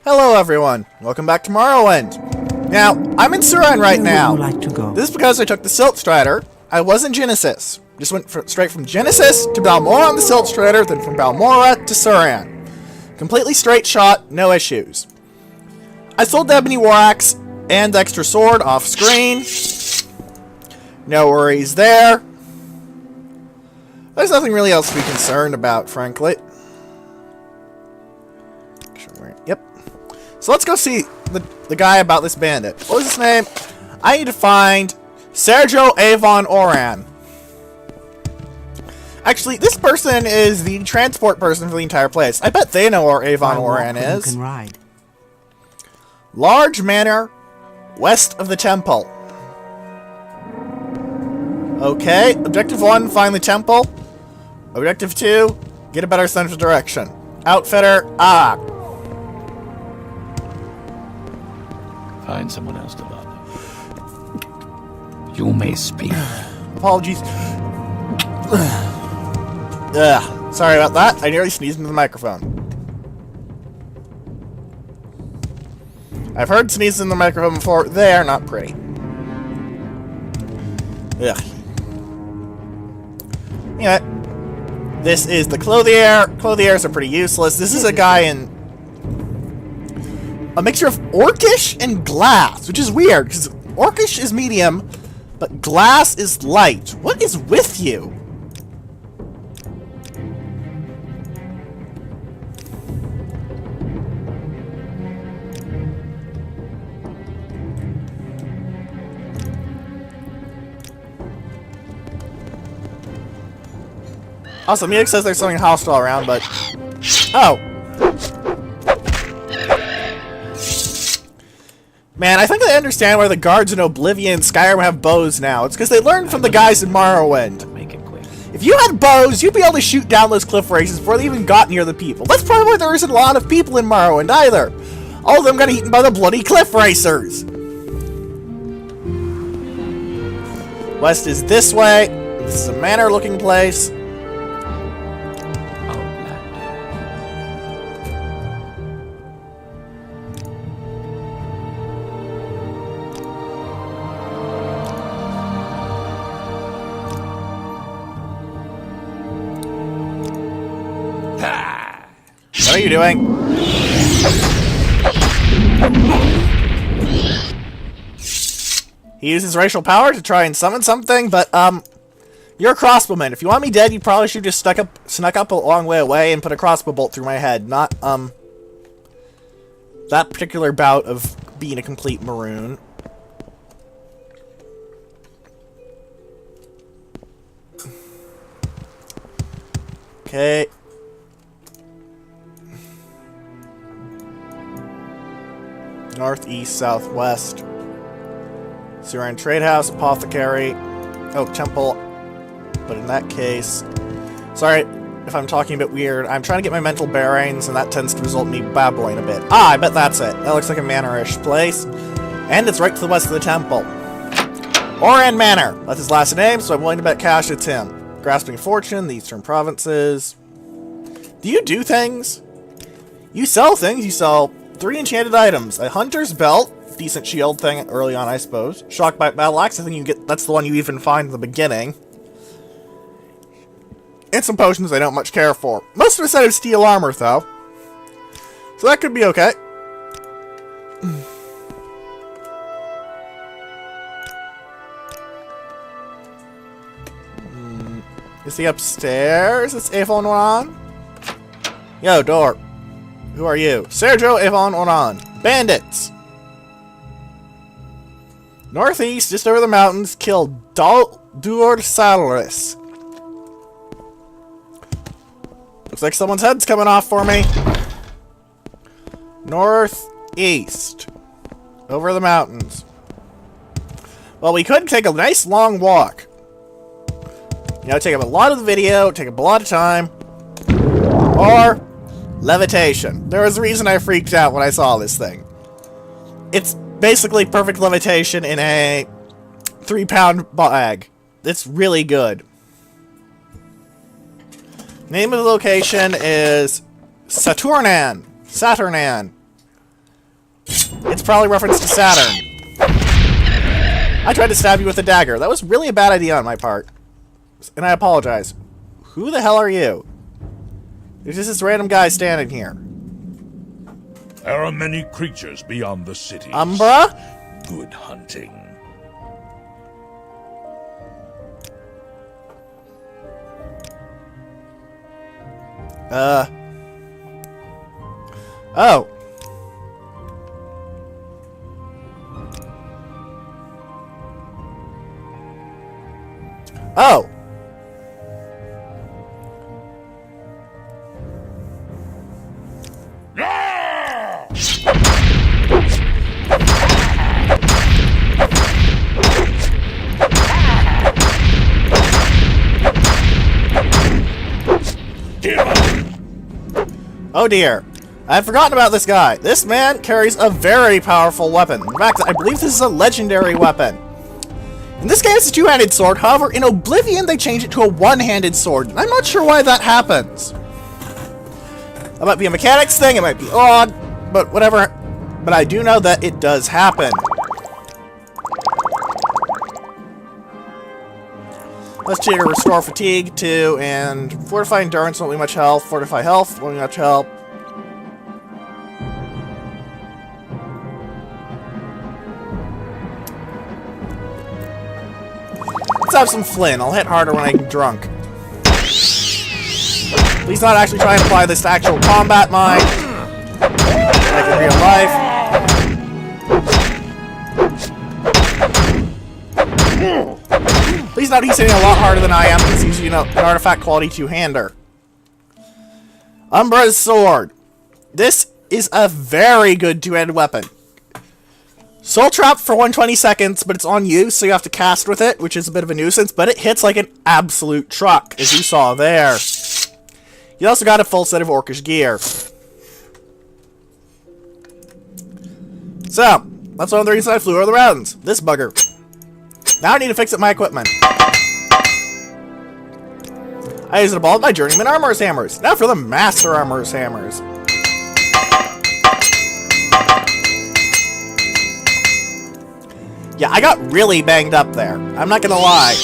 Hello everyone, welcome back to Morrowind. Now, I'm in Suran right now. Where would you like to go? This is because I took the Silt Strider. I was in Genesis. Just went straight from Genesis to Balmora on the Silt Strider, then from Balmora to Suran. Completely straight shot, no issues. I sold the Ebony War Axe and extra sword off screen. No worries there. There's nothing really else to be concerned about, frankly. Yep. So let's go see the guy about this bandit. What was his name? I need to find Sergio Avon Oran. Actually, this person is the transport person for the entire place. I bet they know where Avon Oran is. You can ride. Large manor west of the temple. Okay, objective 1, find the temple. Objective 2, get a better sense of direction. Outfitter, Find someone else to love. You may speak. Apologies. Sorry about that. I nearly sneezed into the microphone. I've heard sneezes in the microphone before. They are not pretty. Ugh. You know what? This is the clothier. Clothiers are pretty useless. This is a guy in a mixture of orcish and glass, which is weird, because orcish is medium, but glass is light. What is with you? Also, music says there's something hostile around, but... Oh! Man, I think I understand why the guards in Oblivion and Skyrim have bows now. It's because they learned from the guys in Morrowind. Make it quick. If you had bows, you'd be able to shoot down those cliff races before they even got near the people. That's probably why there isn't a lot of people in Morrowind either. All of them got eaten by the bloody cliff racers. West is this way. This is a manor-looking place. What are you doing? He uses racial power to try and summon something, but, you're a crossbowman. If you want me dead, you probably should just snuck up a long way away and put a crossbow bolt through my head, not, that particular bout of being a complete maroon. Okay. Northeast, southwest. Suran Trade House, Apothecary. Oh, Temple. But in that case... Sorry if I'm talking a bit weird. I'm trying to get my mental bearings, and that tends to result in me babbling a bit. I bet that's it. That looks like a manor-ish place. And it's right to the west of the temple. Oran Manor. That's his last name, so I'm willing to bet cash it's him. Grasping Fortune, the Eastern Provinces. Do you do things? You sell things. You sell 3 enchanted items. A hunter's belt. Decent shield thing early on, I suppose. Shockbite battle axe. I think you get that's the one you even find in the beginning. And some potions I don't much care for. Most of a set of steel armor, though. So that could be okay. Is he upstairs? Is Avon on? Yo, door. Who are you? Sergio Avon Oran. Bandits! Northeast, just over the mountains, killed Dur Salaris. Looks like someone's head's coming off for me. Northeast. Over the mountains. Well, we could take a nice long walk. You know, take up a lot of the video, take up a lot of time. Or... levitation. There was a reason I freaked out when I saw this thing. It's basically perfect levitation in a 3-pound bag. It's really good. Name of the location is Saturnan. It's probably reference to Saturn. I tried to stab you with a dagger. That was really a bad idea on my part. And I apologize. Who the hell are you? There's just this random guy standing here. There are many creatures beyond the city. Umbra? Good hunting. Oh. Oh. Oh dear. I had forgotten about this guy. This man carries a very powerful weapon. In fact, I believe this is a legendary weapon. In this game, it's a two-handed sword. However, in Oblivion, they changed it to a one-handed sword. I'm not sure why that happens. That might be a mechanics thing. It might be odd, but whatever. But I do know that it does happen. Let's check restore fatigue too, and fortify endurance won't be much health. Fortify health won't be much help. Let's have some Flynn. I'll hit harder when I'm drunk. Please not actually try and apply this to actual combat mine. Like in real life. Please note he's hitting a lot harder than I am because he's, you know, an artifact quality two-hander. Umbra's sword. This is a very good two-handed weapon. Soul Trap for 120 seconds, but it's on you, so you have to cast with it, which is a bit of a nuisance, but it hits like an absolute truck, as you saw there. You also got a full set of Orcish gear. So, that's one of the reasons I flew over the mountains. This bugger. Now I need to fix up my equipment. I used it all with my Journeyman Armorer's Hammers. Now for the Master Armorer's Hammers. Yeah, I got really banged up there. I'm not gonna lie.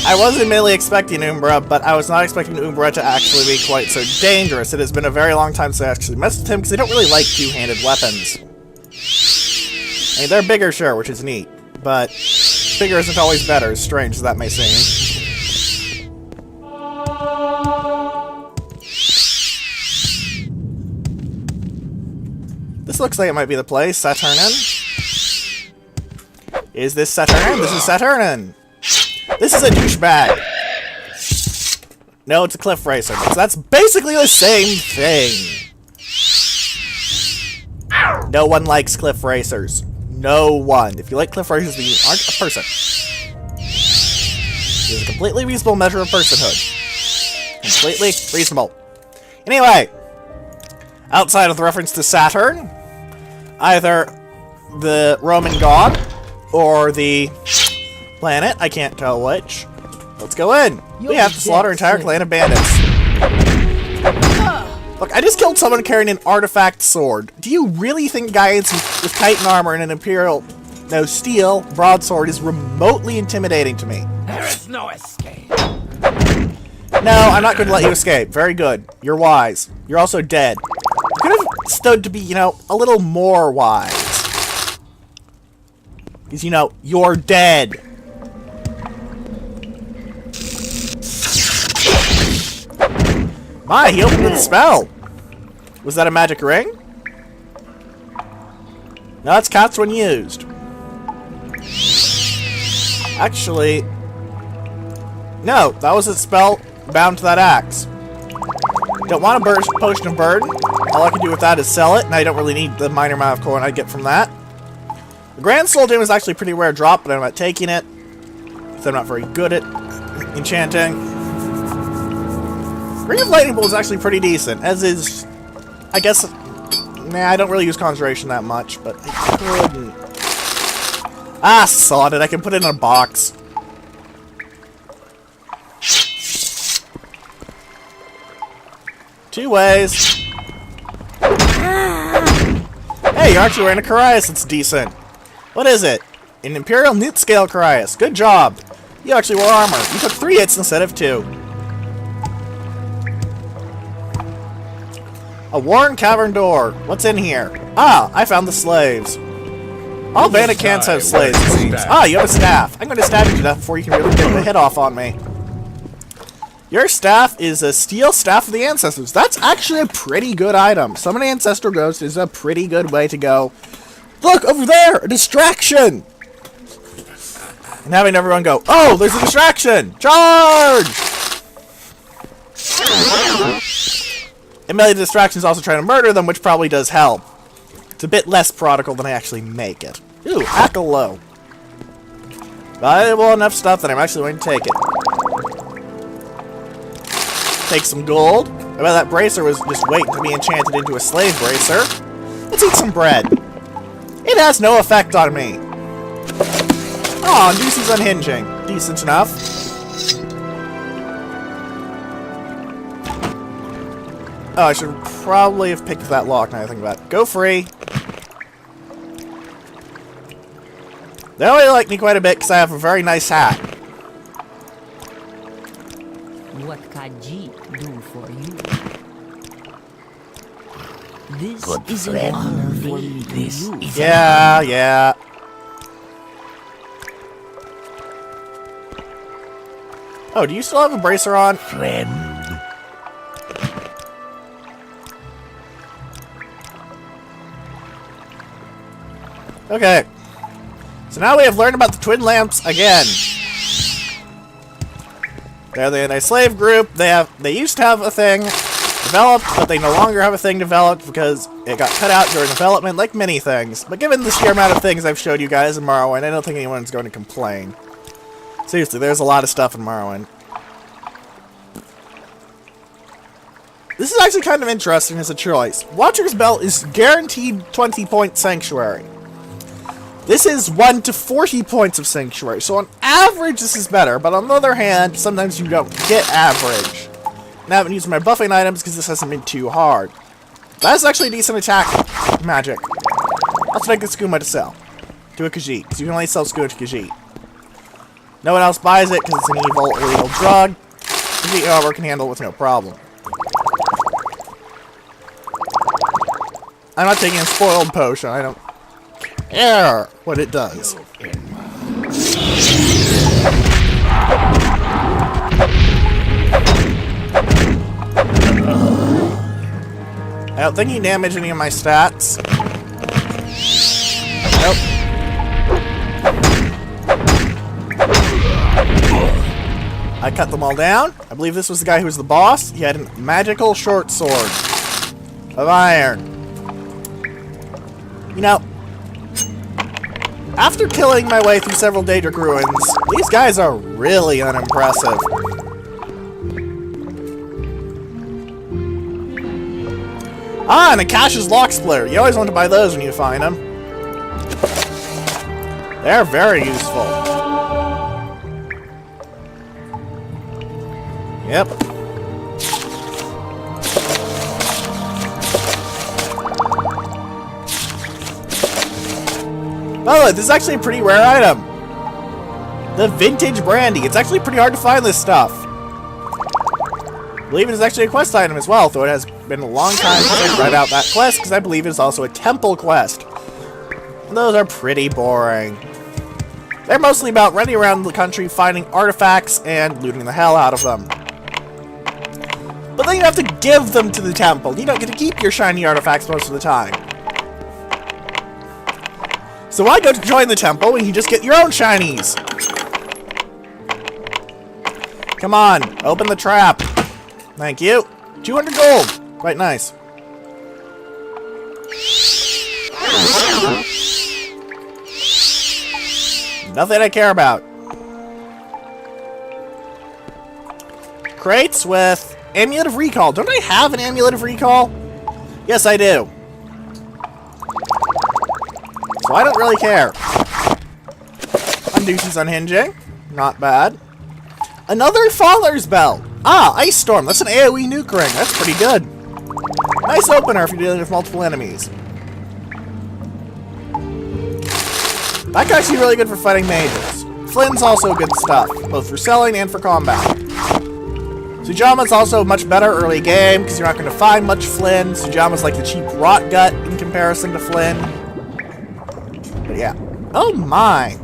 I was admittedly expecting Umbra, but I was not expecting Umbra to actually be quite so dangerous. It has been a very long time since I actually messed with him, because they don't really like two-handed weapons. I mean, they're bigger, sure, which is neat, but bigger isn't always better, as strange as that may seem. This looks like it might be the place. Saturnin? Is this Saturnin? This is Saturnin! This is a douchebag! No, it's a cliff racer, because that's basically the same thing! No one likes cliff racers. No one. If you like cliff racers, then you aren't a person. It is a completely reasonable measure of personhood. Completely reasonable. Anyway, outside of the reference to Saturn, either the Roman god or the planet, I can't tell which. Let's go in. We have to slaughter an entire clan of bandits. Look, I just killed someone carrying an artifact sword. Do you really think guys with Titan armor and an Imperial, no, steel broadsword is remotely intimidating to me? There is no escape. No, I'm not going to let you escape. Very good. You're wise. You're also dead. You could have stood to be, you know, a little more wise. Because, you know, you're dead. My, he opened the spell. Was that a magic ring? No, it's cast when used. Actually, no, that was a spell bound to that axe. Don't want a burst potion of burden. All I can do with that is sell it, and I don't really need the minor amount of coin I get from that. The Grand Soul Gem is actually a pretty rare drop, but I'm not taking it, because I'm not very good at enchanting. Ring of Lightning Bolt is actually pretty decent, as is, I guess, nah, I don't really use Conjuration that much, but I couldn't. Ah, sod it, I can put it in a box. 2 ways. Hey, you're actually wearing a Carias. That's decent. What is it? An Imperial Newt Scale Carias. Good job. You actually wore armor. You took 3 hits instead of 2. A worn cavern door. What's in here? Ah, I found the slaves. All bandit camps have slaves, it seems. Ah, you have a staff. I'm going to stab you to death before you can really get the hit off on me. Your staff is a steel staff of the ancestors. That's actually a pretty good item. Summon Ancestral Ghost is a pretty good way to go. Look, over there! A distraction! And having everyone go, oh, there's a distraction! Charge! And melee distractions also trying to murder them, which probably does help. It's a bit less prodigal than I actually make it. Ooh, hackle low. Valuable enough stuff that I'm actually going to take it. Take some gold. I bet that bracer was just waiting to be enchanted into a slave bracer. Let's eat some bread. It has no effect on me. Aw, Deucey's unhinging. Decent enough. Oh, I should probably have picked that lock now I think about it. Go free. They only like me quite a bit because I have a very nice hat. What Khajiit do for you? This Good is an friend, honor for me. this is Yeah, yeah. Oh, do you still have a bracer on? friend. Okay. So now we have learned about the twin lamps again. They're the anti-slave group. They used to have a thing developed, but they no longer have a thing developed because it got cut out during development, like many things. But given the sheer amount of things I've showed you guys in Morrowind, I don't think anyone's going to complain. Seriously, there's a lot of stuff in Morrowind. This is actually kind of interesting as a choice. Watcher's Belt is guaranteed 20-point Sanctuary. This is 1 to 40 points of Sanctuary, so on average this is better, but on the other hand, sometimes you don't get average. And I haven't used my buffing items because this hasn't been too hard. That's actually a decent attack magic. Let's make a skooma to sell. To a Khajiit, because you can only sell skooma to Khajiit. No one else buys it because it's an evil, illegal drug. Khajiit, however, can handle it with no problem. I'm not taking a spoiled potion, I don't care what it does. I don't think he damaged any of my stats. Nope. I cut them all down. I believe this was the guy who was the boss. He had a magical short sword of iron. You know, after killing my way through several Daedric ruins, these guys are really unimpressive. Ah, and a Cash's Lock Splitter. You always want to buy those when you find them. They're very useful. Yep. Oh, this is actually a pretty rare item. The Vintage Brandy. It's actually pretty hard to find this stuff. I believe it is actually a quest item as well, though it has been a long time since I tried out that quest, because I believe it is also a temple quest. And those are pretty boring. They're mostly about running around the country finding artifacts and looting the hell out of them. But then you have to give them to the temple. You don't get to keep your shiny artifacts most of the time. So why go to join the temple when you just get your own shinies? Come on, open the trap. Thank you. 200 gold. Quite nice. Nothing I care about. Crates with Amulet of Recall. Don't I have an Amulet of Recall? Yes, I do. So I don't really care. Unduces unhinging. Not bad. Another Faller's Bell. Ah, Ice Storm. That's an AoE nuke ring. That's pretty good. Nice opener if you're dealing with multiple enemies. That can actually be really good for fighting mages. Flynn's also good stuff, both for selling and for combat. Sujama's also much better early game, because you're not going to find much Flynn. Sujama's like the cheap rot gut in comparison to Flynn. But yeah. Oh my!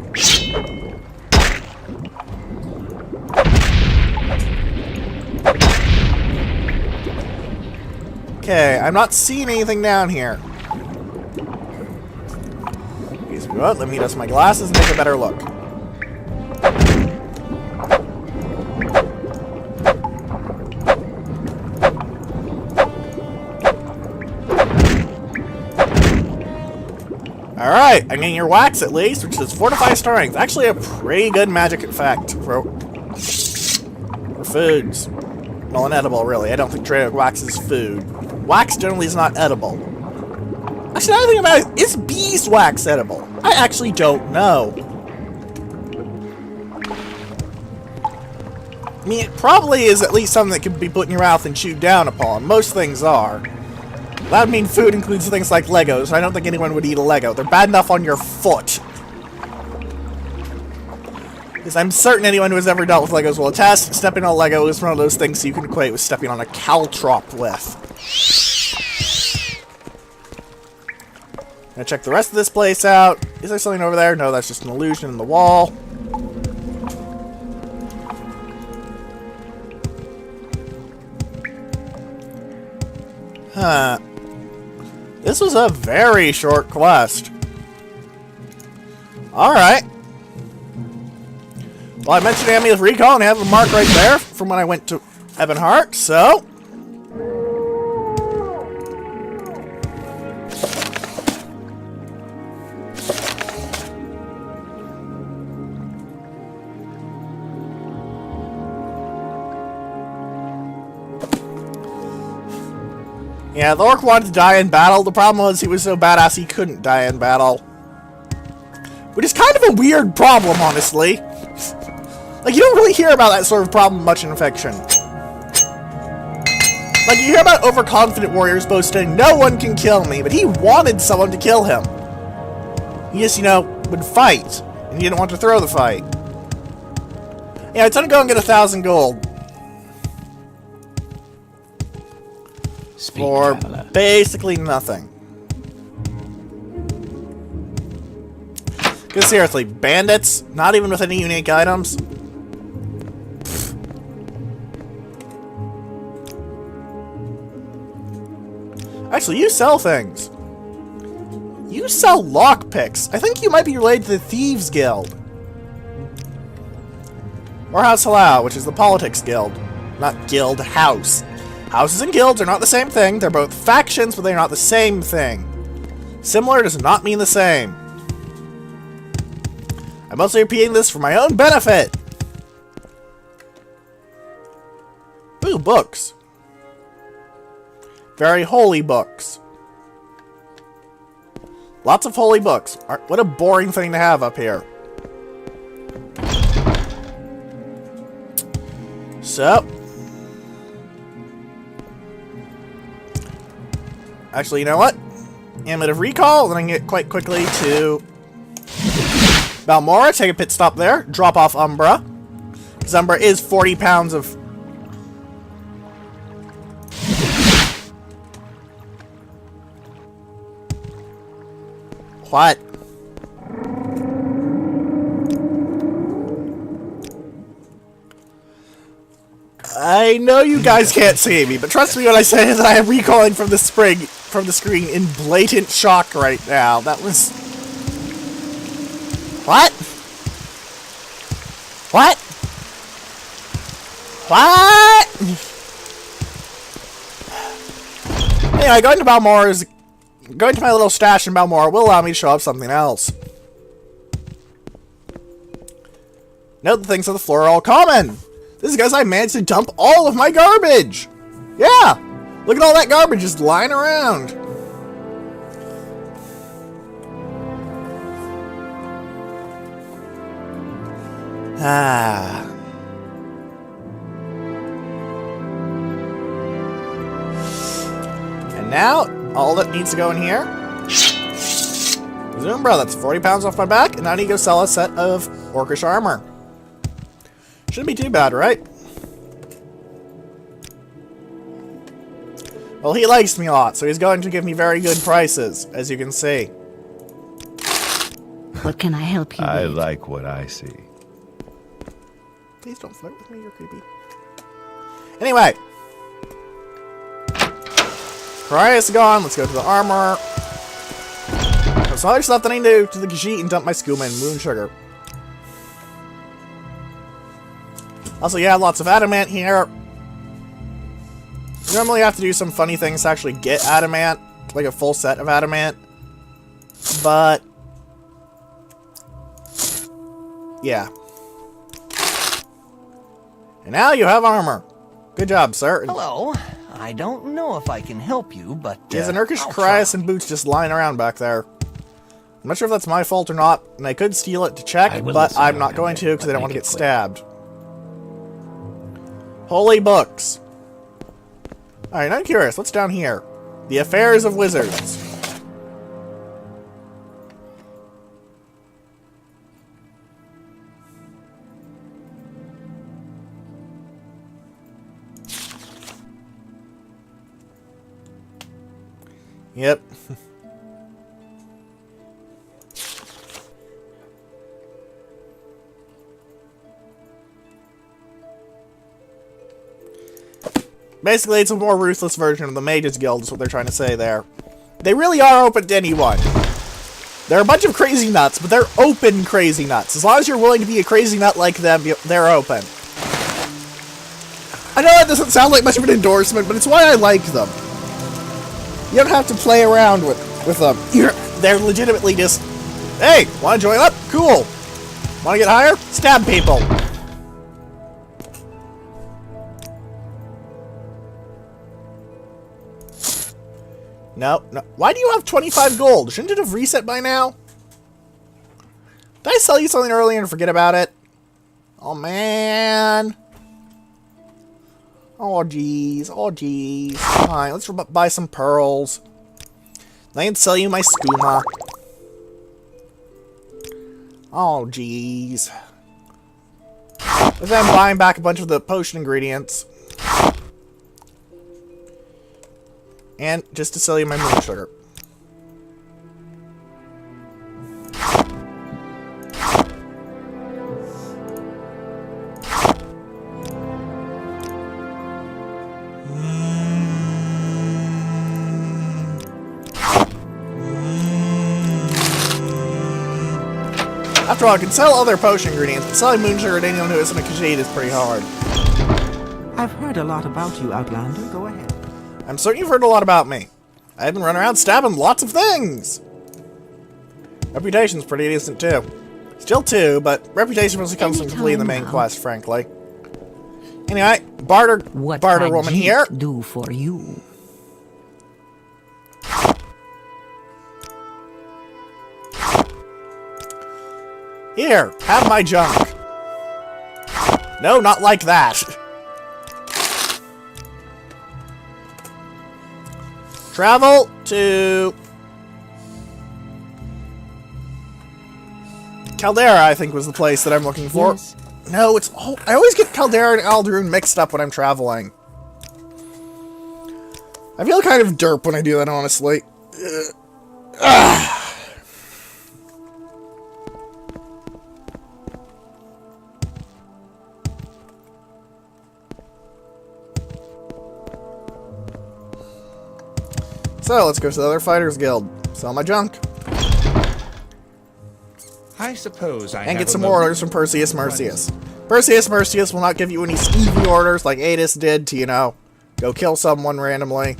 Okay, I'm not seeing anything down here. Let me adjust my glasses and take a better look. Alright, I'm getting your wax at least, which is Fortify Strength. Actually a pretty good magic effect for foods. Well, inedible, really. I don't think Draic wax is food. Wax generally is not edible. Actually, another thing about it, is beeswax edible? I actually don't know. I mean, it probably is at least something that can be put in your mouth and chewed down upon. Most things are. That would mean food includes things like Legos. I don't think anyone would eat a Lego. They're bad enough on your foot. Because I'm certain anyone who has ever dealt with Legos will attest, stepping on a Lego is one of those things you can equate with stepping on a caltrop with. Gonna check the rest of this place out. Is there something over there? No, that's just an illusion in the wall. Huh. This was a very short quest. Alright. Well, I mentioned Amulet of Recall and I have a mark right there from when I went to Ebonheart, so... Yeah, the orc wanted to die in battle. The problem was he was so badass he couldn't die in battle. Which is kind of a weird problem, honestly. Like, you don't really hear about that sort of problem much in fiction. Like, you hear about overconfident warriors boasting, no one can kill me, but he wanted someone to kill him. He just, you know, would fight, and he didn't want to throw the fight. Yeah, it's gonna go and get 1,000 gold. For basically nothing. Because seriously, bandits, not even with any unique items. Pfft. Actually, you sell things. You sell lockpicks. I think you might be related to the Thieves Guild. Or House Halal, which is the Politics Guild. Not guild, house. Houses and guilds are not the same thing. They're both factions, but they're not the same thing. Similar does not mean the same. I'm mostly repeating this for my own benefit. Ooh, books. Very holy books. Lots of holy books. What a boring thing to have up here. So... Actually, you know what? Amulet of Recall, then I can get quite quickly to Balmora, take a pit stop there, drop off Umbra. Because Umbra is 40 pounds of... What? I know you guys can't see me, but trust me when I say that I am recalling from the screen in blatant shock right now. That was... What? What? What? Anyway, going to Balmora is... Going to my little stash in Balmora will allow me to show up something else. Note the things on the floor are all common. This is because I managed to dump all of my garbage! Yeah! Look at all that garbage just lying around! Ah. And And now, all that needs to go in here is Umbra. That's 40 pounds off my back, and now I need to go sell a set of Orcish armor. Shouldn't be too bad, right? Well, he likes me a lot, so he's going to give me very good prices, as you can see. What can I help you I with? like what I see. Please don't flirt with me, you're creepy. Anyway. Cry is gone, let's go to the armor. There's some other stuff that I need to do to the Khajiit and dump my skooma and moon sugar. Also, yeah, lots of adamant here. You normally have to do some funny things to actually get adamant, like a full set of adamant. But yeah. And now you have armor. Good job, sir. Hello. I don't know if I can help you, but There's an Urkish I'll Cryas try. and boots just lying around back there. I'm not sure if that's my fault or not, and I could steal it to check, I will but listen I'm to not him, going to because I but don't want to make get it quick. stabbed. Holy books. Alright, I'm curious. What's down here? The Affairs of Wizards. Yep. Basically, it's a more ruthless version of the Mages Guild, is what they're trying to say there. They really are open to anyone. They're a bunch of crazy nuts, but they're open crazy nuts. As long as you're willing to be a crazy nut like them, they're open. I know that doesn't sound like much of an endorsement, but it's why I like them. You don't have to play around with them. They're legitimately just, hey, want to join up? Cool. Want to get higher? Stab people. No. Why do you have 25 gold? Shouldn't it have reset by now? Did I sell you something earlier and forget about it? Oh, man. Oh, jeez. Oh, jeez. Fine, let's buy some pearls. I can sell you my skooma. Oh, jeez. But then I'm buying back a bunch of the potion ingredients. And just to sell you my moon sugar. After all, I can sell other potion ingredients, but selling moon sugar to anyone who isn't a Khajiit is pretty hard. I've heard a lot about you, Outlander. Go ahead. I'm certain you've heard a lot about me. I've been running around stabbing lots of things. Reputation's pretty decent too. Still 2, but reputation mostly comes from completing the main now. quest, frankly. Anyway, barter What woman Khajiit here. do for you? Here, have my junk. No, not like that. Travel to Caldera, I think was the place that I'm looking for. Yes. No, it's I always get Caldera and Aldrune mixed up when I'm traveling. I feel kind of derp when I do that, honestly. So, let's go to the other Fighters Guild. Sell my junk. I suppose I And have get a some more moment. orders from Perseus Mercius. Perseus Mercius will not give you any skeevy orders like Adis did to, you know, go kill someone randomly.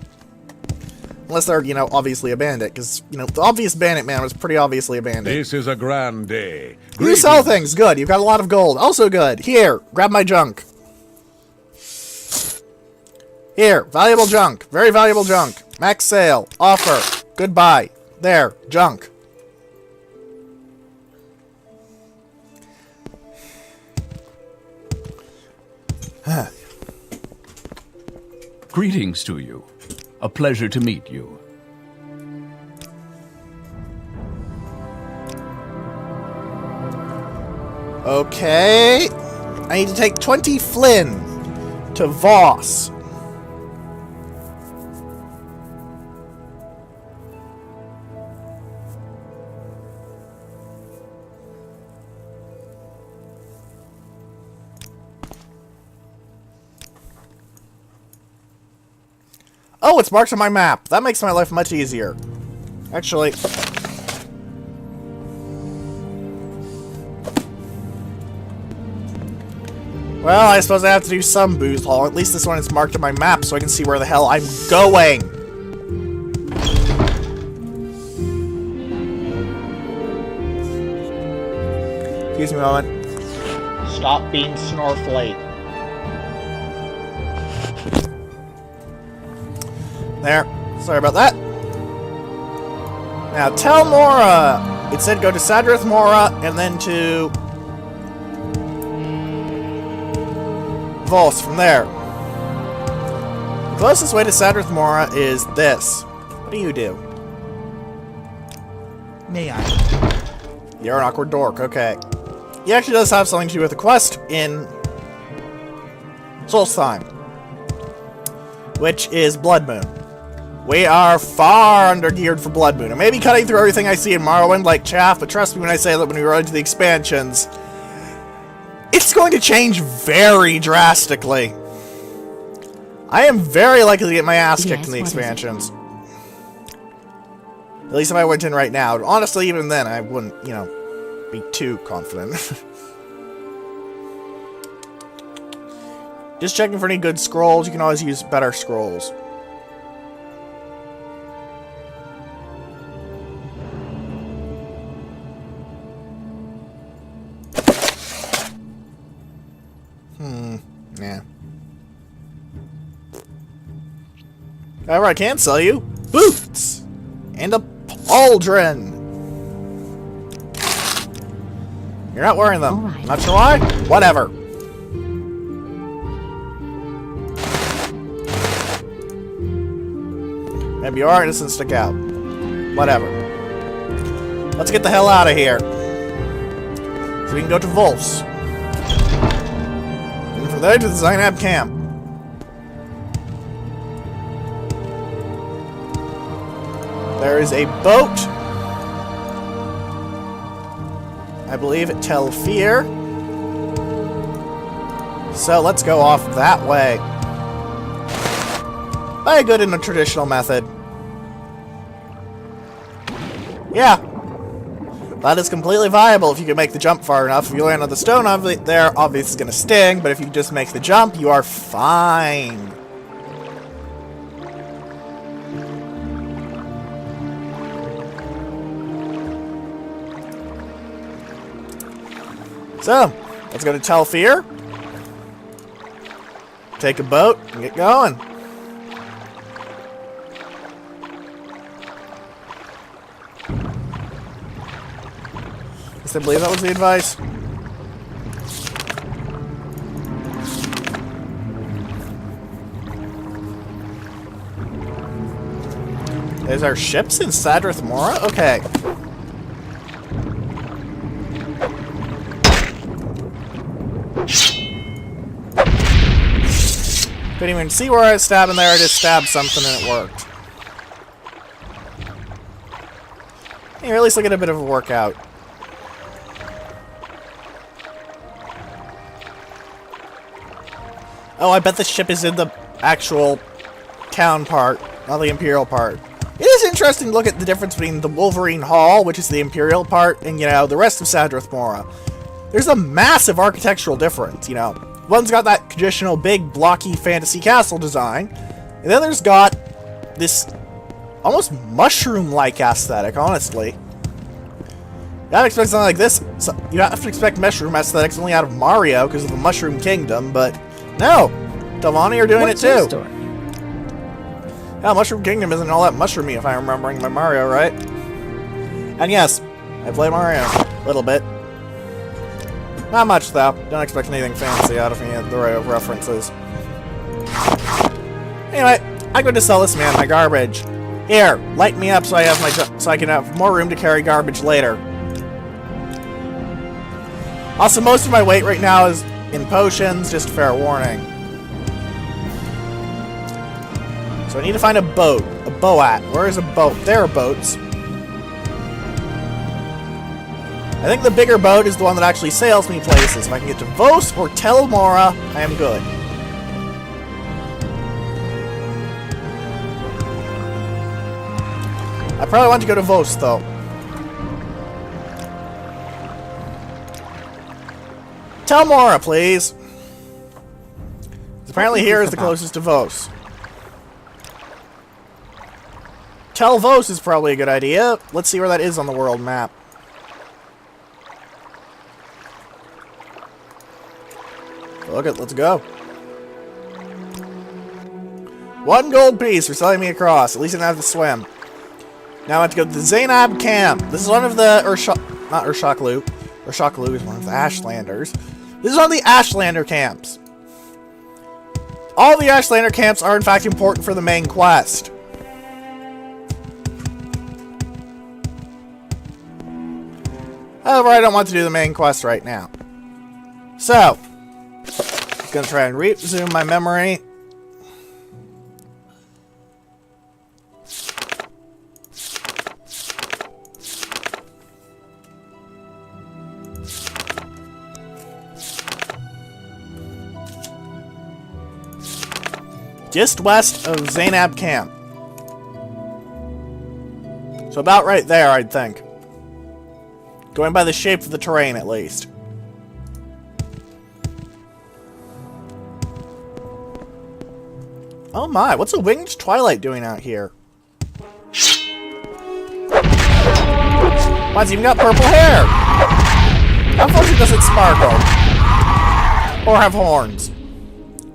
Unless they're, you know, obviously a bandit. Because, you know, the obvious bandit man was pretty obviously a bandit. This is a grand day. You sell things. Good. You've got a lot of gold. Also good. Here. Grab my junk. Here. Valuable junk. Very valuable junk. Max sale. Offer. Goodbye. There. Junk. Greetings to you. A pleasure to meet you. Okay. I need to take 20 Flynn to Voss. Oh, it's marked on my map. That makes my life much easier. Actually... well, I suppose I have to do some booze haul. At least this one is marked on my map so I can see where the hell I'm going. Excuse me a moment. Stop being snorflate. There. Sorry about that. Now, tell Mora. It said go to Sadrith Mora and then to Voss from there. The closest way to Sadrith Mora is this. What do you do? May I? You're an awkward dork, okay. He actually does have something to do with the quest in Solstheim, which is Blood Moon. We are far under-geared for Blood Moon. I may be cutting through everything I see in Morrowind like chaff, but trust me when I say that when we run into the expansions, it's going to change very drastically. I am very likely to get my ass kicked in the expansions. At least if I went in right now. Honestly, even then, I wouldn't, you know, be too confident. Just checking for any good scrolls. You can always use better scrolls. Yeah. However, I can sell you boots and a pauldron. You're not wearing them. All right. Not sure why? Whatever. Maybe your art doesn't stick out. Whatever. Let's get the hell out of here. So we can go to Wolf's. And from there to the Zainab camp. There is a boat. I believe at Tel Fir. So let's go off that way. By a good and a traditional method. Yeah. That is completely viable if you can make the jump far enough. If you land on the stone there, obviously it's going to sting, but if you just make the jump, you are fine. So, let's go to Tel Fir. Take a boat and get going. I believe that was the advice. There's our ships in Sadrith Mora? Okay. Couldn't even see where I was stabbing there, I just stabbed something and it worked. You're at least looking at a bit of a workout. Oh, I bet the ship is in the actual town part, not the Imperial part. It is interesting to look at the difference between the Wolverine Hall, which is the Imperial part, and, you know, the rest of Sadrith Mora. There's a massive architectural difference, you know. One's got that traditional big, blocky fantasy castle design, and the other's got this almost mushroom-like aesthetic, honestly. You gotta expect something like this. So you have to expect mushroom aesthetics only out of Mario because of the Mushroom Kingdom, but no, Delvani are doing it too. Yeah, Mushroom Kingdom isn't all that mushroomy if I'm remembering my Mario right. And yes, I played Mario a little bit. Not much though. Don't expect anything fancy out of any of the references. Anyway, I'm going to sell this man my garbage. Here, light me up so I have so I can have more room to carry garbage later. Also, most of my weight right now is in potions, just fair warning. So I need to find a boat. A boat. Where is a boat? There are boats. I think the bigger boat is the one that actually sails me places. If I can get to Vos or Tel Mora, I am good. I probably want to go to Vos, though. Tel Mora, please. Apparently here is the closest to Vos. Tel Vos is probably a good idea. Let's see where that is on the world map. Look it, let's go. 1 gold piece for selling me across. At least I don't have to swim. Now I have to go to the Zainab camp. This is one of the not Urshaklu. Urshaklu is one of the Ashlanders. This is one of the Ashlander camps. All the Ashlander camps are in fact important for the main quest. However, I don't want to do the main quest right now. So, I'm gonna try and resume my memory. Just west of Zainab camp. So about right there, I'd think. Going by the shape of the terrain, at least. Oh my, what's a winged twilight doing out here? Mine's even got purple hair! Unfortunately, does it sparkle? Or have horns?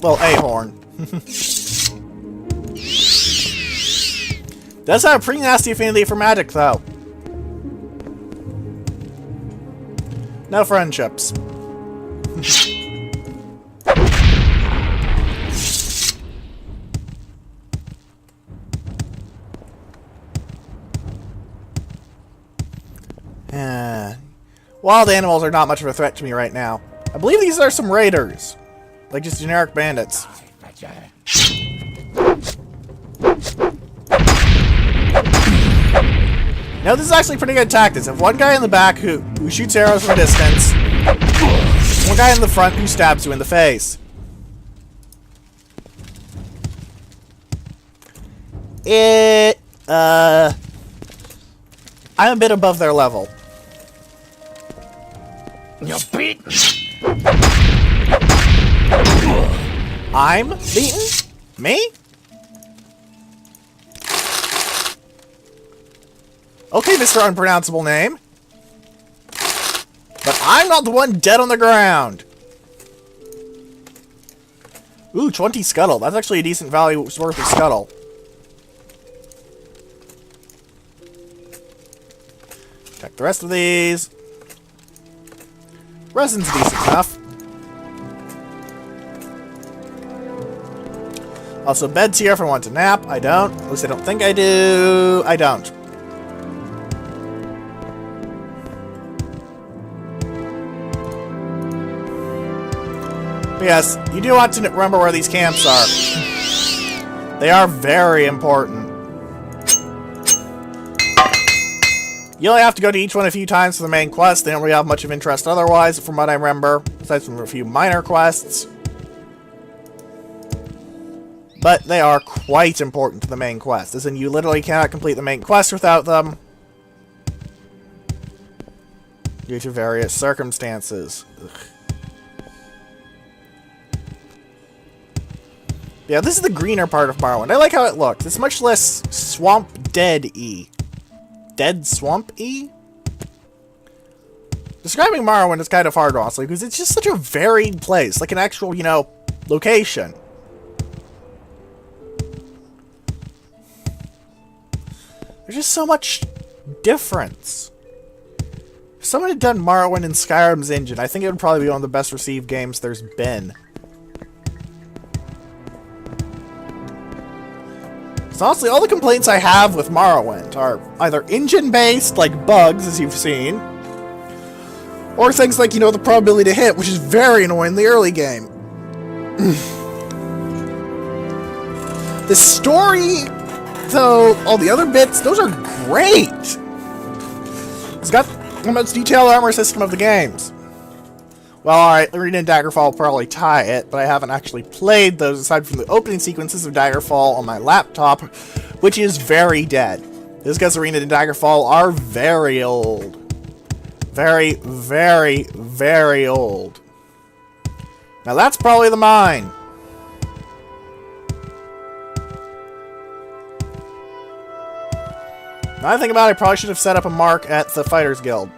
Well, a horn. Does have a pretty nasty affinity for magic, though. No friendships. Wild animals are not much of a threat to me right now. I believe these are some raiders. Like just generic bandits. Now this is actually pretty good tactics. If one guy in the back who shoots arrows from a distance, one guy in the front who stabs you in the face. I'm a bit above their level. You're beaten. I'm beaten? Me? Okay, Mr. Unpronounceable Name. But I'm not the one dead on the ground. Ooh, 20 scuttle. That's actually a decent value worth of scuttle. Check the rest of these. Resin's decent enough. Also, beds here if I want to nap. I don't. At least I don't think I do. I don't. But yes, you do want to remember where these camps are. They are very important. You only have to go to each one a few times for the main quest. They don't really have much of interest otherwise, from what I remember, aside from a few minor quests. But they are quite important to the main quest, as in you literally cannot complete the main quest without them. Due to various circumstances. Ugh. Yeah, this is the greener part of Morrowind. I like how it looks. It's much less swamp dead-y. Dead swamp-y? Describing Morrowind is kind of hard, honestly, because it's just such a varied place. Like an actual, you know, location. There's just so much difference. If someone had done Morrowind in Skyrim's engine, I think it would probably be one of the best received games there's been. So honestly, all the complaints I have with Morrowind are either engine-based, like bugs, as you've seen, or things like, the probability to hit, which is very annoying in the early game. The story, though, all the other bits, those are great! It's got the most detailed armor system of the games. Well, alright, Arena and Daggerfall will probably tie it, but I haven't actually played those aside from the opening sequences of Daggerfall on my laptop, which is very dead. This because Arena and Daggerfall are very old. Very, very, very old. Now that's probably the mine. Now I think about it, I probably should have set up a mark at the Fighters Guild.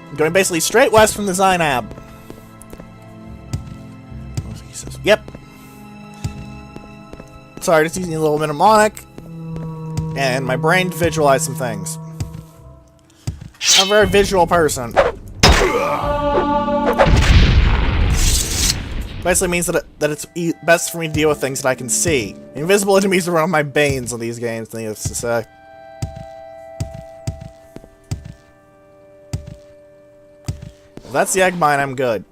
I'm going basically straight west from the Zainab. Yep. Sorry, just using a little mnemonic. And my brain to visualize some things. I'm a very visual person. Basically means that it's best for me to deal with things that I can see. Invisible enemies are one of my banes on these games, needless to say. If that's the egg mine, I'm good.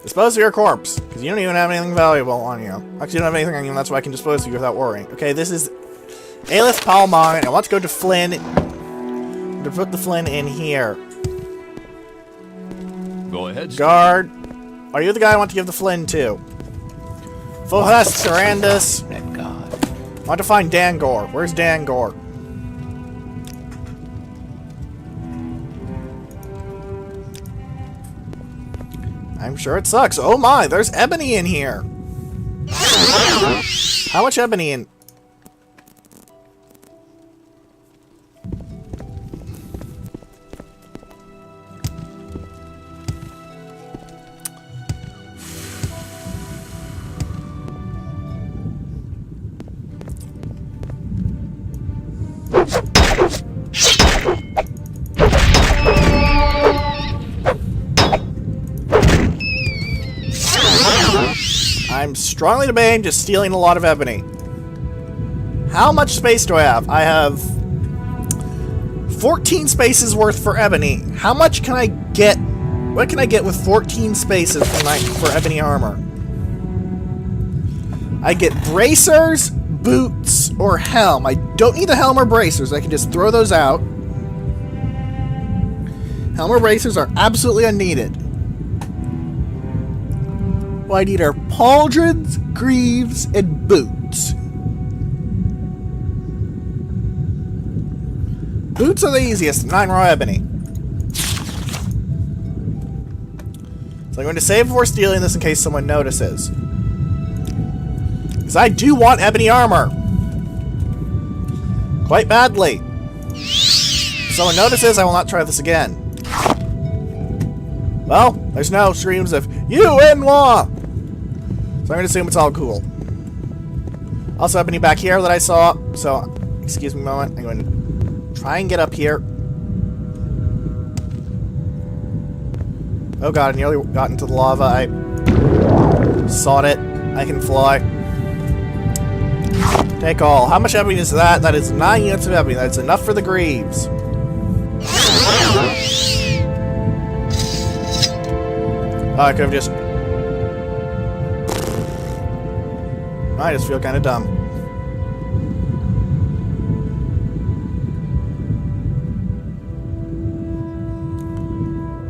Dispose of your corpse, because you don't even have anything valuable on you. Actually, you don't have anything on you, and that's why I can dispose of you without worrying. Okay, this is Aelith Pal Mine. I want to go to Flynn. To put the Flynn in here. Go ahead. Guard. Are you the guy I want to give the Flynn to? Fohest Sarandus. Thank God. I want to find Dangor. Where's Dangor? I'm sure it sucks. Oh my, there's ebony in here. How much ebony in? I'm strongly debating just stealing a lot of ebony. How much space do I have? I have 14 spaces worth for ebony. How much can I get? What can I get with 14 spaces for ebony armor? I get bracers, boots, or helm. I don't need the helm or bracers. I can just throw those out. Helm or bracers are absolutely unneeded. What I need are pauldrons, greaves, and boots. Boots are the easiest, 9 raw ebony. So I'm going to save before stealing this in case someone notices. Because I do want ebony armor. Quite badly. If someone notices, I will not try this again. Well, there's no streams of you win war. So I'm going to assume it's all cool. Also, ebony back here that I saw. So, excuse me a moment. I'm going to try and get up here. Oh god, I nearly got into the lava. I sought it. I can fly. Take all. How much ebony is that? That is 9 units of ebony. That's enough for the greaves. Oh, I could have just... I just feel kind of dumb.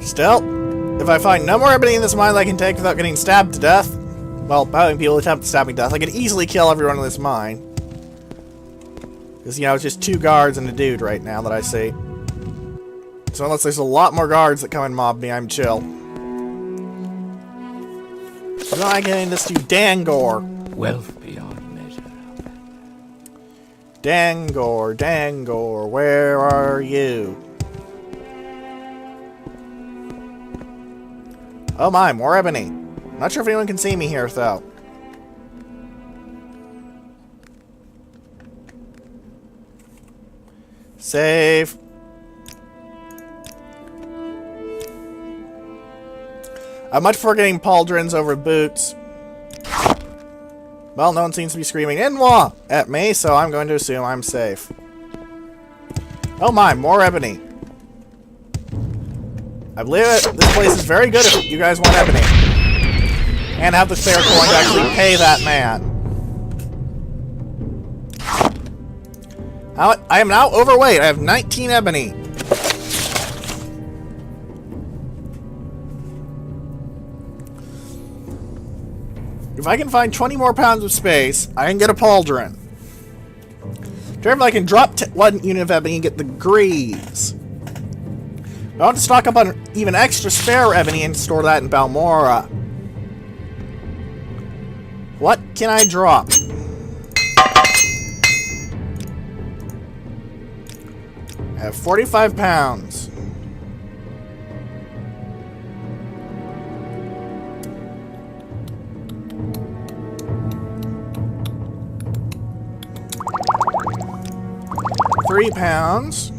Still, if I find no more ebony in this mine that I can take without getting stabbed to death, well, having people attempt to stab me to death, I could easily kill everyone in this mine. Because, it's just 2 guards and a dude right now that I see. So unless there's a lot more guards that come and mob me, I'm chill. So now I'm getting this to Dangor. Wealth beyond measure. Dangor, Dangor, where are you? Oh my, more ebony. Not sure if anyone can see me here, though. Save. I much prefer getting pauldrons over boots. Well, no one seems to be screaming "Inwa" at me, so I'm going to assume I'm safe. Oh my, more ebony. I believe this place is very good if you guys want ebony. And have the spare coin to actually pay that man. I am now overweight. I have 19 ebony. If I can find 20 more pounds of space, I can get a pauldron. If I can drop 1 unit of ebony and get the greaves. I want to stock up on even extra spare ebony and store that in Balmora. What can I drop? I have 45 pounds. £3.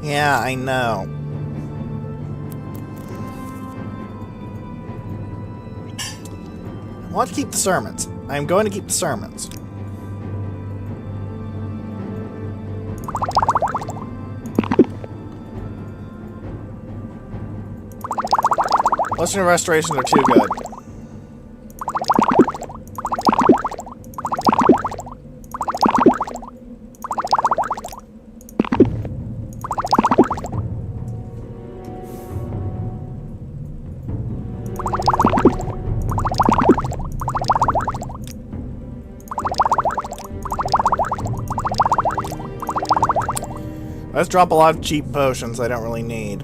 Yeah, I know. I want to keep the sermons. I am going to keep the sermons. Western restorations are too good. Let's drop a lot of cheap potions I don't really need.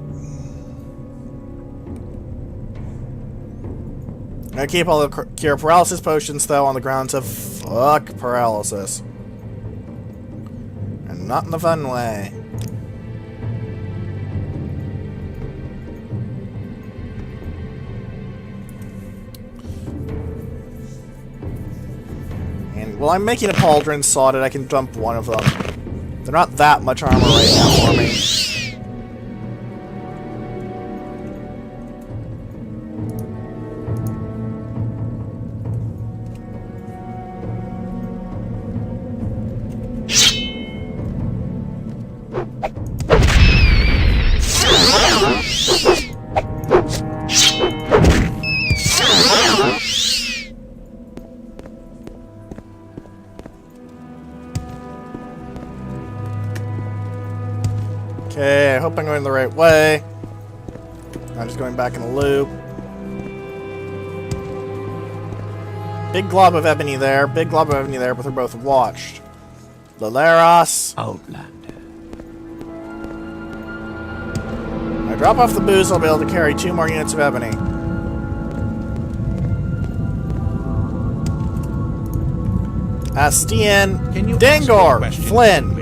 I'm gonna keep all the cure paralysis potions though on the grounds of fuck paralysis. And not in the fun way. And while I'm making a pauldron sorted, I can dump one of them. They're not that much armor right now for me. Okay, I hope I'm going the right way. I'm just going back in a loop. Big glob of ebony there, big glob of ebony there, but they're both watched. Laleros. Outlander. When I drop off the booze, I'll be able to carry 2 more units of ebony. Astian. Dangor. Flynn.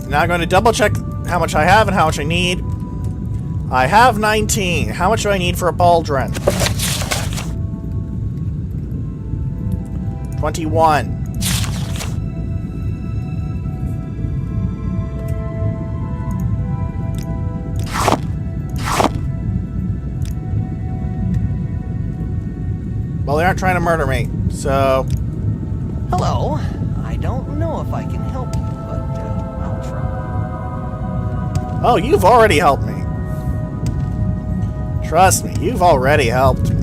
Now I'm going to double check how much I have and how much I need. I have 19. How much do I need for a pauldron? 21. Well, they aren't trying to murder me, so... Hello. I don't know if I can help you, but I'll try. Oh, you've already helped me. Trust me, you've already helped me.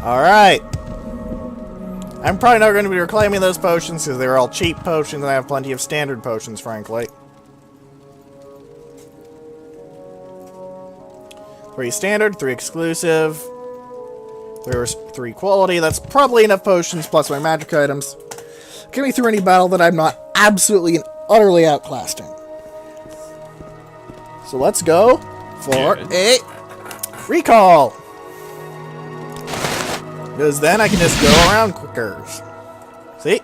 Alright. I'm probably not going to be reclaiming those potions because they're all cheap potions and I have plenty of standard potions, frankly. 3 standard, 3 exclusive. There's 3 quality. That's probably enough potions plus my magic items. Get me through any battle that I'm not absolutely and utterly outclassed in. So let's go for a recall. Because then I can just go around quicker. See?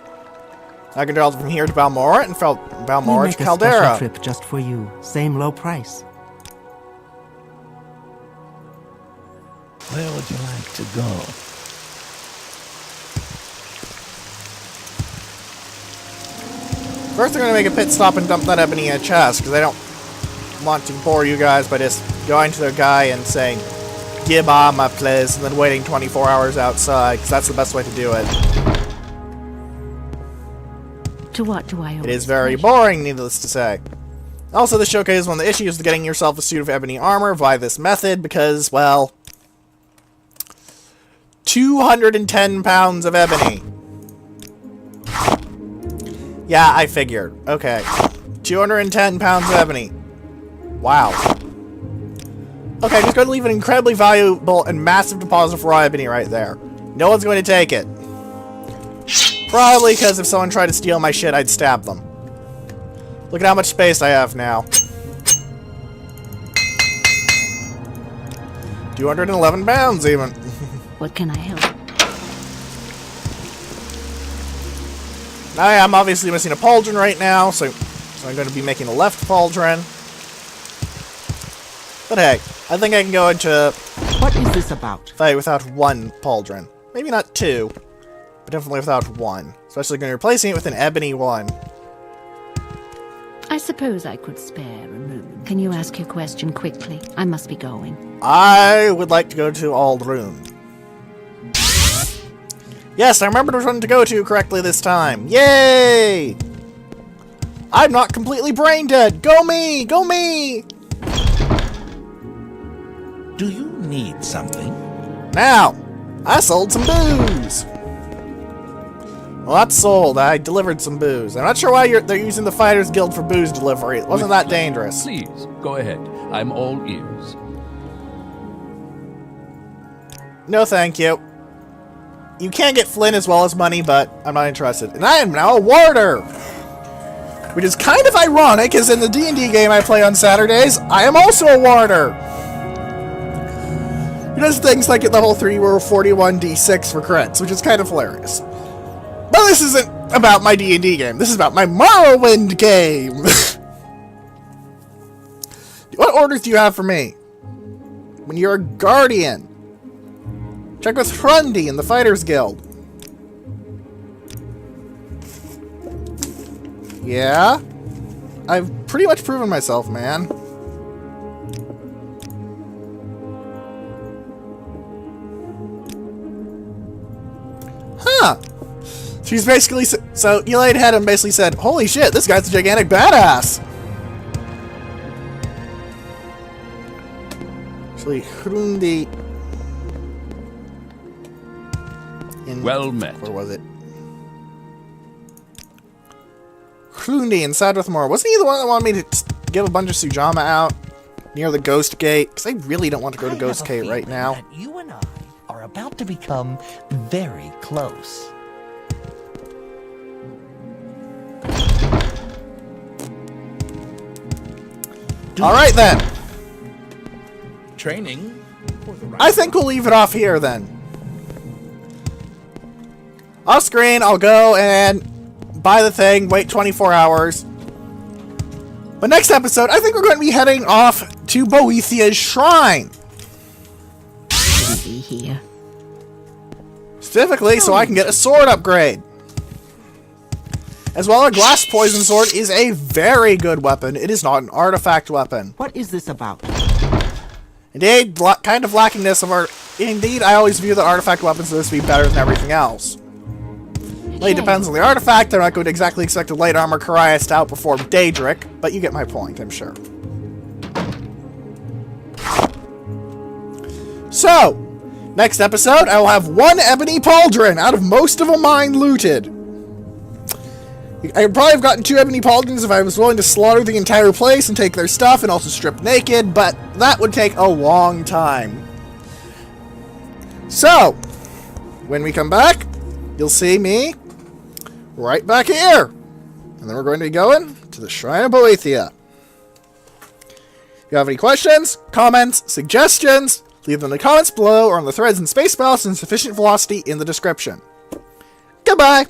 I can travel from here to Balmora and from Balmora to Caldera. Trip just for you. Same low price. Where would you like to go? First, I'm going to make a pit stop and dump that ebony in a chest, because I don't want to bore you guys by just going to the guy and saying, "Give my place," and then waiting 24 hours outside, because that's the best way to do it. To what do I owe? It is very boring, needless to say. Also, this showcase is one of the issues with getting yourself a suit of ebony armor via this method, because, well, 210 pounds of ebony. Yeah, I figured. Okay. 210 pounds of ebony. Wow. Okay, I'm just going to leave an incredibly valuable and massive deposit of raw ebony right there. No one's going to take it. Probably because if someone tried to steal my shit, I'd stab them. Look at how much space I have now. 211 pounds, even. What can I help? I'm obviously missing a pauldron right now, so I'm going to be making a left pauldron. But hey, I think I can go into What is this about? fight without 1 pauldron. Maybe not 2, but definitely without 1. Especially going to replacing it with an ebony 1. I suppose I could spare a moment. Can you ask your question quickly? I must be going. I would like to go to Aldrune. Yes, I remembered which one to go to correctly this time. Yay! I'm not completely brain dead. Go me! Go me! Do you need something? Now, I sold some booze. Well, that's sold. I delivered some booze. I'm not sure why they're using the Fighters Guild for booze delivery. It wasn't that dangerous. Please, go ahead. I'm all ears. No, thank you. You can get Flynn as well as money, but I'm not interested. And I am now a warder! Which is kind of ironic, because in the D&D game I play on Saturdays, I am also a warder! He does things like at level 3 we're 41d6 for crits, which is kind of hilarious. But this isn't about my D&D game, this is about my Morrowind game! What orders do you have for me? When you're a guardian. Check with Hrundi in the Fighters Guild. Yeah? I've pretty much proven myself, man. Huh. She's basically... So, Elaine had him basically said, "Holy shit, this guy's a gigantic badass!" Actually, Hrundi... Well met. Where was it? Hrundi in Sadrithmore. Wasn't he the one that wanted me to give a bunch of Sujama out near the Ghost Gate? Because I really don't want to go to Ghost Gate right now. That you and I are about to become very close. Alright then. Training? I think we'll leave it off here then. Off screen, I'll go and buy the thing, wait 24 hours. But next episode, I think we're going to be heading off to Boethia's shrine. Shouldn't be here. Specifically, so I can get a sword upgrade. As well, a glass poison sword is a very good weapon. It is not an artifact weapon. What is this about? Indeed, kind of lacking this of our... Indeed, I always view that artifact weapons supposed to be better than everything else. Well, it depends on the artifact. They're not going to exactly expect a light armor Carias to outperform Daedric, but you get my point, I'm sure. So, next episode, I will have 1 ebony pauldron out of most of a mine looted. I would probably have gotten 2 ebony pauldrons if I was willing to slaughter the entire place and take their stuff and also strip naked, but that would take a long time. So, when we come back, you'll see me right back here. And then we're going to be going to the Shrine of Boethia. If you have any questions, comments, suggestions, leave them in the comments below or on the threads and space balls in sufficient velocity in the description. Goodbye!